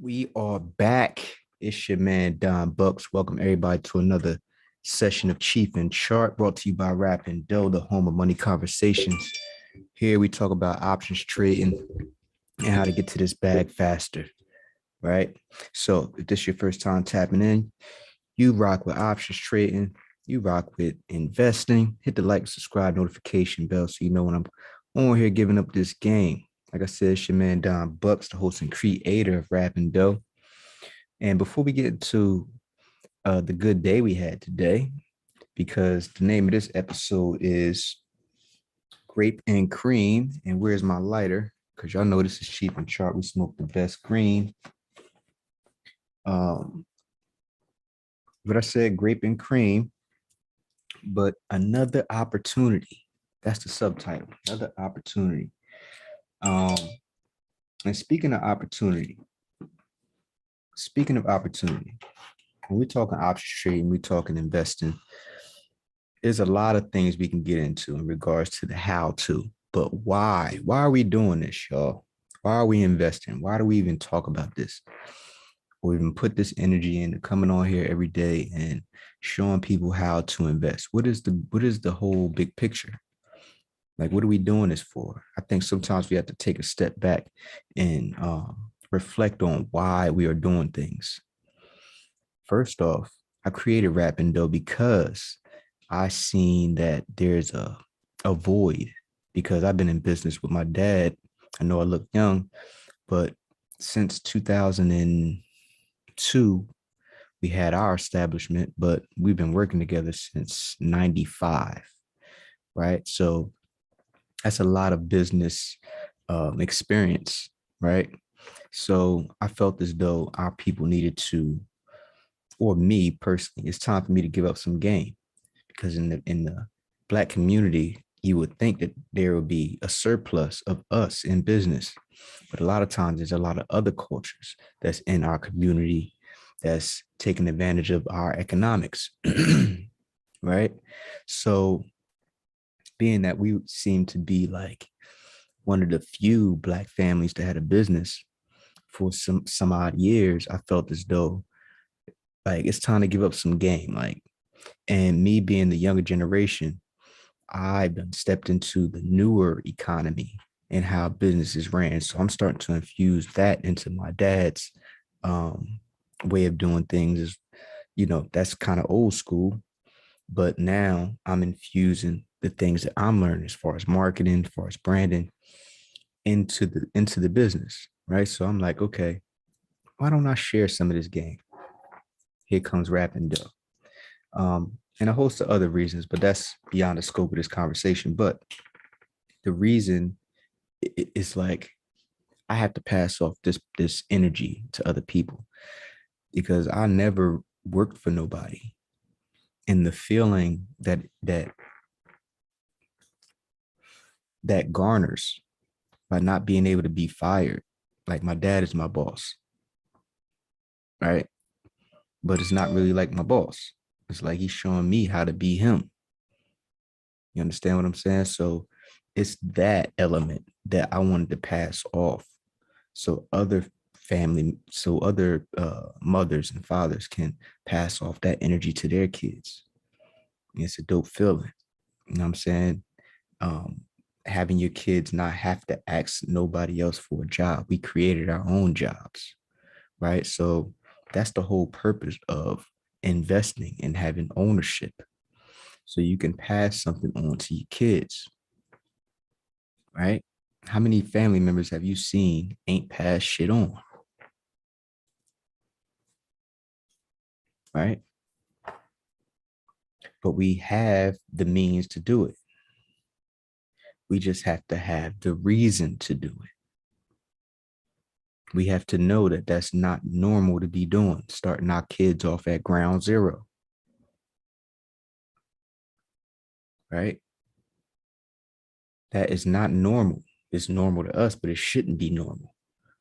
We are back. It's your man Don Bucks. Welcome everybody to another session of Chief and Chart, brought to you by Rap and Doe, the home of money conversations. Here we talk about options trading and how to get to this bag faster, right? So if this is your first time tapping in, you rock with options trading, you rock with investing. Hit the like, subscribe, notification bell so you know when I'm on here giving up this game. Like I said, it's your man Don Bucks, the host and creator of Rap and Doe. And before we get into the good day we had today, because the name of this episode is Grape and Cream. And where's my lighter? Because y'all know this is Cheap and Chart. We smoke the best green. Um, but I said grape and cream, but another opportunity. That's the subtitle. Another opportunity. Um, and speaking of opportunity, when we're talking options trading, we're talking investing. There's a lot of things we can get into in regards to the how to, but why? Why are we doing this, y'all? Why are we investing? Why do we even talk about this? Or even put this energy into coming on here every day and showing people how to invest? What is the whole big picture? Like, what are we doing this for? I think sometimes we have to take a step back and reflect on why we are doing things. First off, I created Rapping because I seen that there's a void because I've been in business with my dad. I know I look young, but since 2002, we had our establishment, but we've been working together since 95, right? So that's a lot of business experience, right? So I felt as though our people needed to, or me personally, it's time for me to give up some game because in the Black community, you would think that there would be a surplus of us in business, but a lot of times there's a lot of other cultures that's in our community that's taking advantage of our economics, right? So being that we seem to be like one of the few Black families that had a business for some odd years, I felt as though like it's time to give up some game. Like, and me being the younger generation, I've been stepped into the newer economy and how businesses ran. So I'm starting to infuse that into my dad's um, way of doing things. Is that's kind of old school, but now I'm infusing the things that I'm learning as far as marketing, as far as branding into the business, right? So I'm like, okay, why don't I share some of this game? Here comes Rapping Doe. And a host of other reasons, but that's beyond the scope of this conversation. But the reason is like I have to pass off this energy to other people because I never worked for nobody. And the feeling that garners by not being able to be fired, like my dad is my boss, right? But it's not really like my boss. It's like he's showing me how to be him. You understand what I'm saying? So it's that element that I wanted to pass off so other mothers and fathers can pass off that energy to their kids. It's a dope feeling. You know what I'm saying? Um, Having your kids not have to ask nobody else for a job. We created our own jobs, right? So that's the whole purpose of investing and having ownership. So you can pass something on to your kids, right? How many family members have you seen ain't passed shit on, right? But we have the means to do it. We just have to have the reason to do it. We have to know that that's not normal to be doing, starting our kids off at ground zero, right? That is not normal. It's normal to us, but it shouldn't be normal.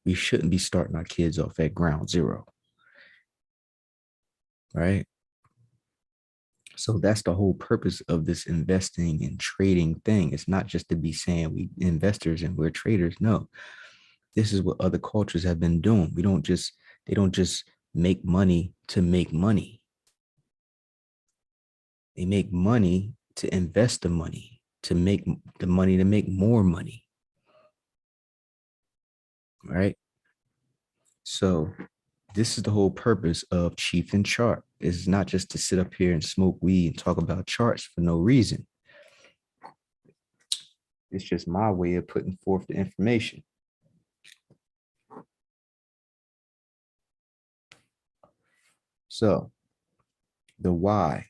We shouldn't be starting our kids off at ground zero, right? So that's the whole purpose of this investing and trading thing. It's not just to be saying we investors and we're traders. No, this is what other cultures have been doing. We don't just They don't just make money to make money. They make money to invest the money, to make the money to make more money. Right? So this is the whole purpose of Chief and Chart. It's not just to sit up here and smoke weed and talk about charts for no reason. It's just my way of putting forth the information. So the why,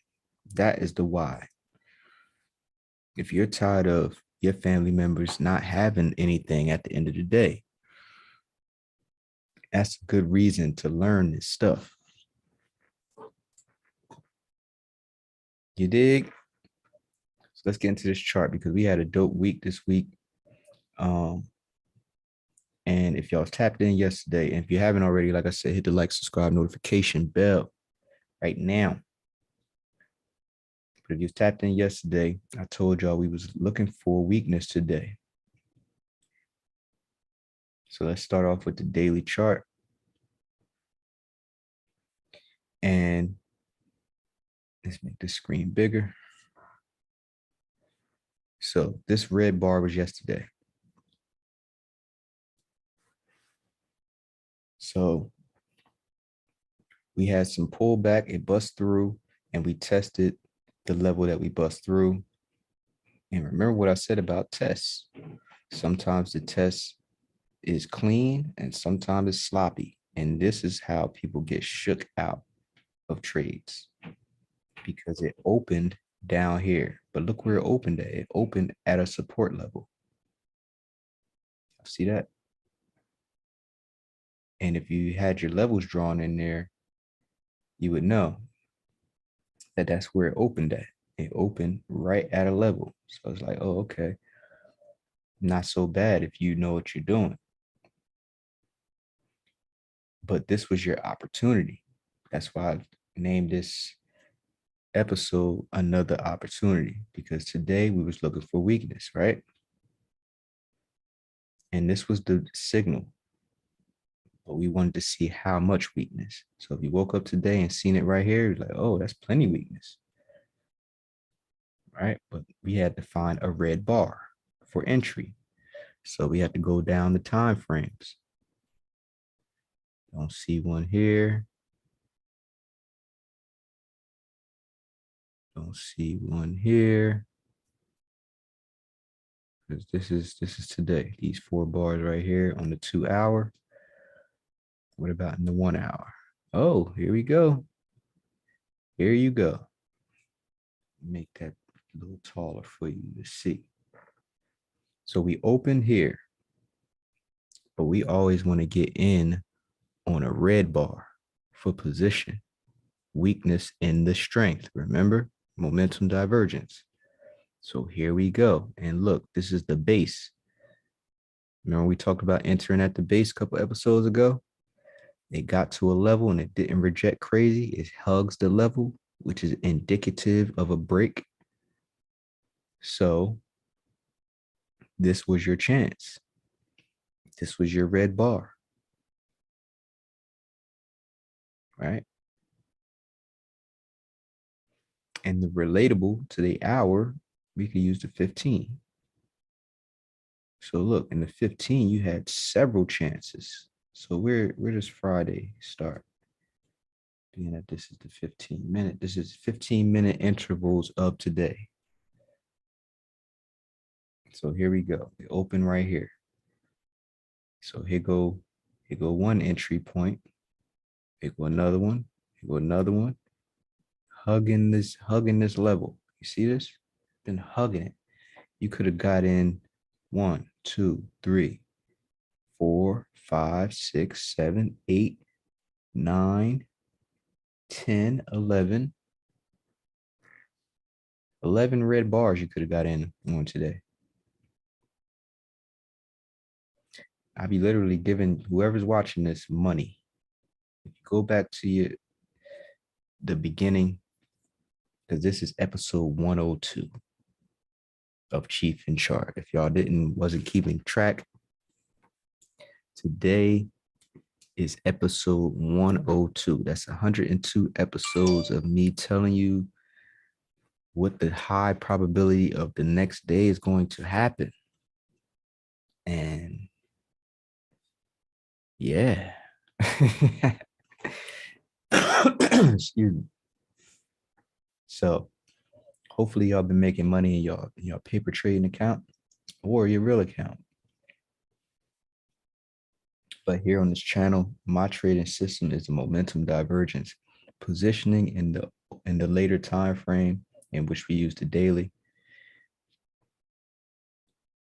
that is the why. If you're tired of your family members not having anything at the end of the day, that's a good reason to learn this stuff. You dig? So let's get into this chart because we had a dope week this week. And if y'all tapped in yesterday, and if you haven't already, like I said, hit the like, subscribe, notification bell right now. But if you tapped in yesterday, I told y'all we was looking for weakness today. So let's start off with the daily chart. And let's make the screen bigger. So this red bar was yesterday. So we had some pullback, it bust through, and we tested the level that we bust through. And remember what I said about tests. Sometimes the test is clean and sometimes it's sloppy. And this is how people get shook out of trades because it opened down here. But look where it opened at. It opened at a support level. See that? And if you had your levels drawn in there, you would know that that's where it opened at. It opened right at a level. So it's like, oh, okay. Not so bad if you know what you're doing. But this was your opportunity. That's why I named this episode Another Opportunity, because today we was looking for weakness, right? And this was the signal. But we wanted to see how much weakness. So if you woke up today and seen it right here, you're like, oh, that's plenty weakness. Right? But we had to find a red bar for entry. So we had to go down the time frames. Don't see one here. Don't see one here. Because this is today. These 4 bars right here on the 2 hour. What about in the 1 hour? Oh, here we go. Here you go. Make that a little taller for you to see. So we open here, but we always want to get in on a red bar for position. Weakness in the strength. Remember, momentum divergence. So here we go. And look, this is the base. Remember we talked about entering at the base a couple episodes ago? It got to a level and it didn't reject crazy. It hugs the level, which is indicative of a break. So this was your chance. This was your red bar. Right? And the relatable to the hour, we could use the 15. So look, in the 15, you had several chances. So where does Friday start? Being that this is the 15-minute, this is 15-minute intervals of today. So here we go. We open right here. So here go one entry point. Here go another one. Here go another one. Hugging this level. You see this? Been hugging it. You could have got in 1, 2, 3, 4, 5, 6, 7, 8, 9, 10, 11. 11 red bars you could have got in on today. I'd be literally giving whoever's watching this money. If you go back to the beginning, because this is episode 102 of Chief and Chart. If y'all wasn't keeping track, today is episode 102. That's 102 episodes of me telling you what the high probability of the next day is going to happen. And yeah. Excuse me. So hopefully y'all been making money in your paper trading account or your real account. But here on this channel, my trading system is the momentum divergence, positioning in the later time frame in which we use the daily.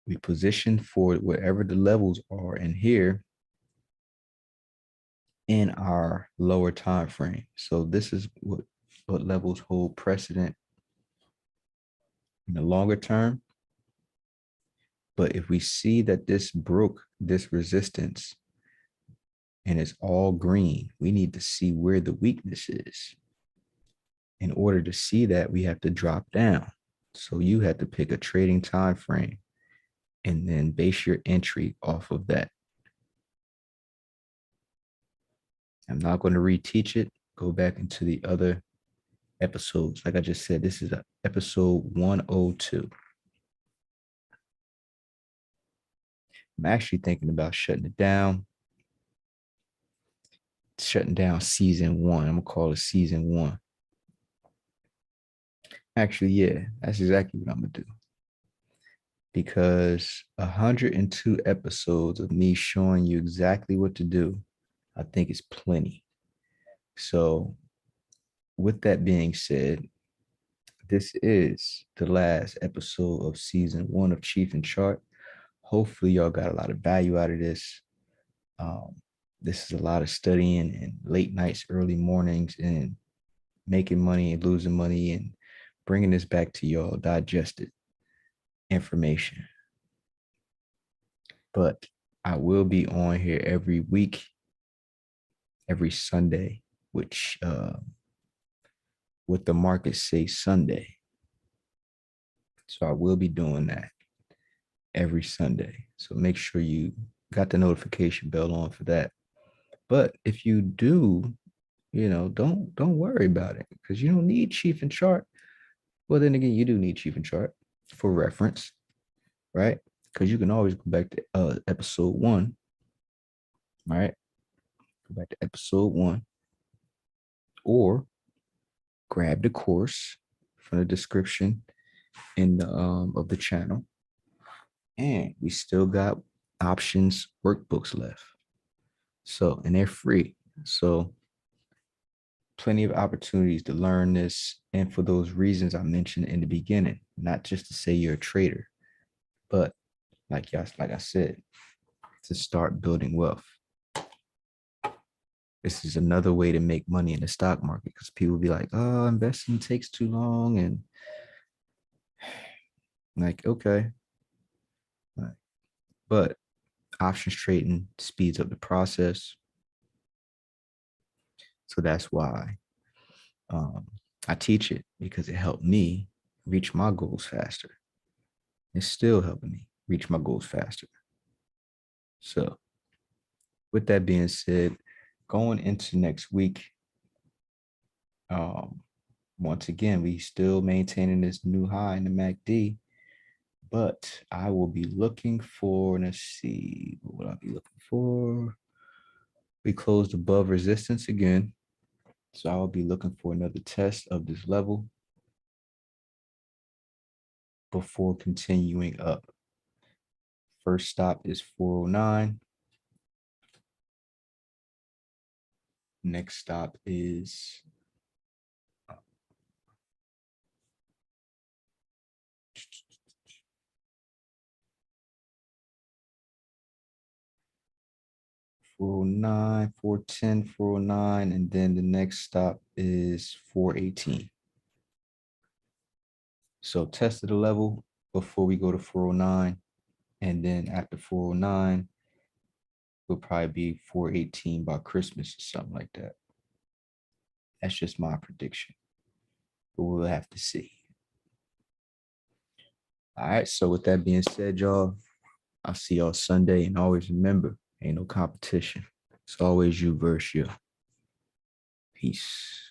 We position for wherever the levels are in here in our lower time frame. So this is what levels hold precedent in the longer term. But if we see that this broke this resistance and it's all green, we need to see where the weakness is. In order to see that, we have to drop down. So you have to pick a trading time frame and then base your entry off of that. I'm not going to reteach it. Go back into the other episodes. Like I just said, this is episode 102. I'm actually thinking about shutting it down. Shutting down season 1. I'm going to call it season 1. Actually, yeah, that's exactly what I'm going to do. Because 102 episodes of me showing you exactly what to do, I think is plenty. So with that being said, this is the last episode of season 1 of Chief and Chart. Hopefully y'all got a lot of value out of this. This is a lot of studying and late nights, early mornings, and making money and losing money and bringing this back to y'all digested information. But I will be on here every week, every Sunday, which what the markets say Sunday. So I will be doing that every Sunday. So make sure you got the notification bell on for that. But if you do, don't worry about it because you don't need Chief and Chart. Well, then again, you do need Chief and Chart for reference, right? Because you can always go back to episode 1, right? Go back to episode 1, or grab the course from the description in the of the channel, and we still got options workbooks left. So, and they're free. So plenty of opportunities to learn this. And for those reasons I mentioned in the beginning, not just to say you're a trader, but like I said, to start building wealth. This is another way to make money in the stock market because people be like, oh, investing takes too long. And like, okay. But options trading speeds up the process. So that's why I teach it, because it helped me reach my goals faster. It's still helping me reach my goals faster. So with that being said, going into next week, once again, we still maintaining this new high in the MACD, but I will be looking for, let's see, what will I be looking for? We closed above resistance again. So I will be looking for another test of this level before continuing up. First stop is 409. Next stop is 409, 410, 409, and then the next stop is 418. So test of the level before we go to 409, and then after 409, will probably be 418 by Christmas or something like that. That's just my prediction, but we'll have to see. All right, so with that being said, y'all, I'll see y'all Sunday, and always remember, ain't no competition. It's always you versus you. Peace.